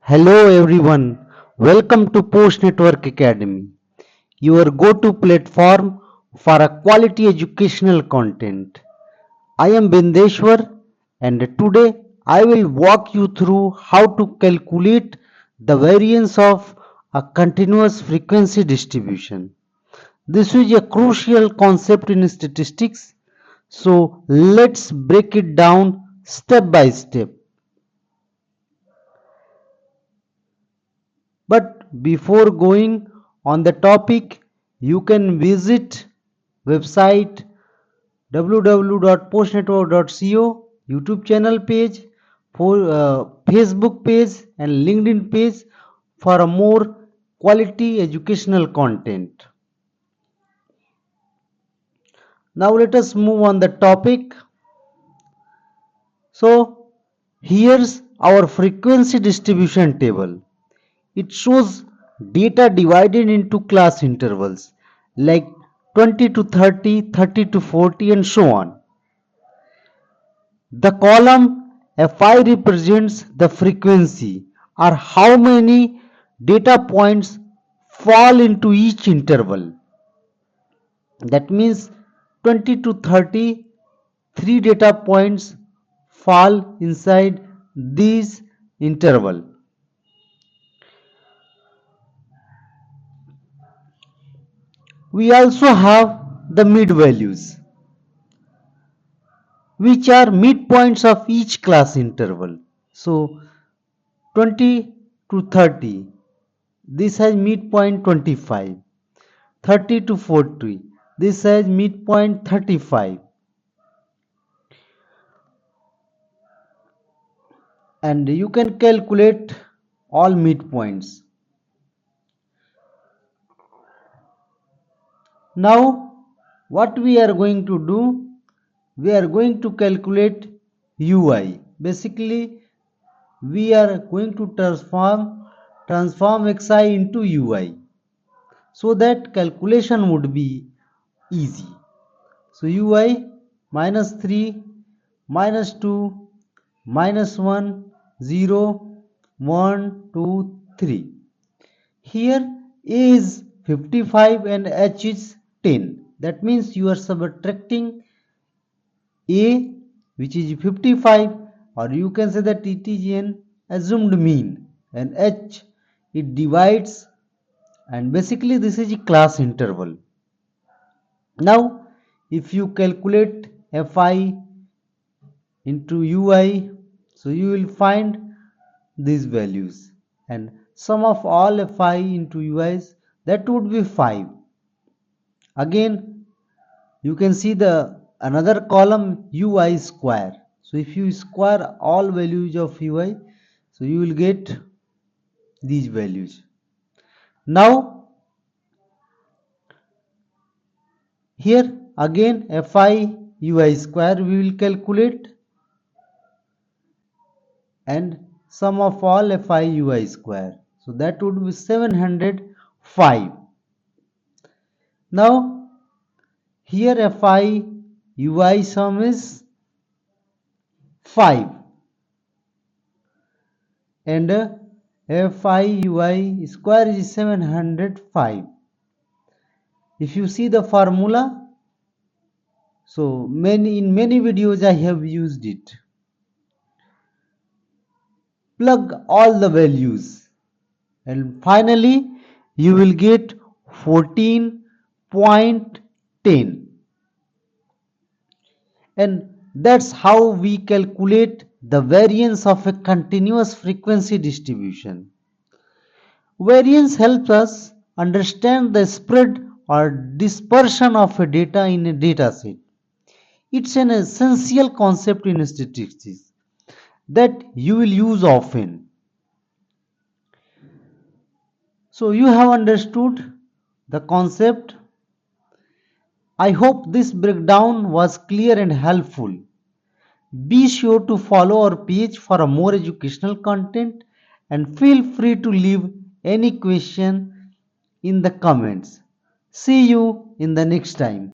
Hello everyone, welcome to Post Network Academy, your go-to platform for a quality educational content. I am Bindeshwar and today I will walk you through how to calculate the variance of a continuous frequency distribution. This is a crucial concept in statistics, so let's break it down step by step. But before going on the topic, you can visit website www.postnetwork.co, YouTube channel page, Facebook page and LinkedIn page for a more quality educational content. Now let us move on the topic. So here's our frequency distribution table. It shows data divided into class intervals like 20 to 30, 30 to 40 and so on. The column Fi represents the frequency or how many data points fall into each interval. That means 20 to 30, 3 data points fall inside this interval. We also have the mid values, which are midpoints of each class interval. So 20 to 30, this has midpoint 25. 30 to 40, this has midpoint 35. And you can calculate all midpoints. Now what we are going to do, we are going to calculate ui. Basically we are going to transform xi into ui so that calculation would be easy. So ui minus 3 minus 2 minus 1 0 1 2 3. Here a is 55 and h is 10. That means you are subtracting a, which is 55, or you can say that it is an assumed mean, and h it divides, and basically this is a class interval. Now if you calculate fi into ui, so you will find these values, and sum of all fi into ui's, that would be 5. Again you can see the another column ui square. So if you square all values of ui, so you will get these values. Now here again fi ui square we will calculate, and sum of all fi ui square, so that would be 705. Now here fi ui sum is 5 and fi ui square is 705. If you see the formula, so in many videos I have used it. Plug all the values and finally you will get 14.10, and that's how we calculate the variance of a continuous frequency distribution. Variance helps us understand the spread or dispersion of a data in a data set. It's an essential concept in statistics that you will use often. So you have understood the concept. I hope this breakdown was clear and helpful. Be sure to follow our page for a more educational content and feel free to leave any question in the comments. See you in the next time.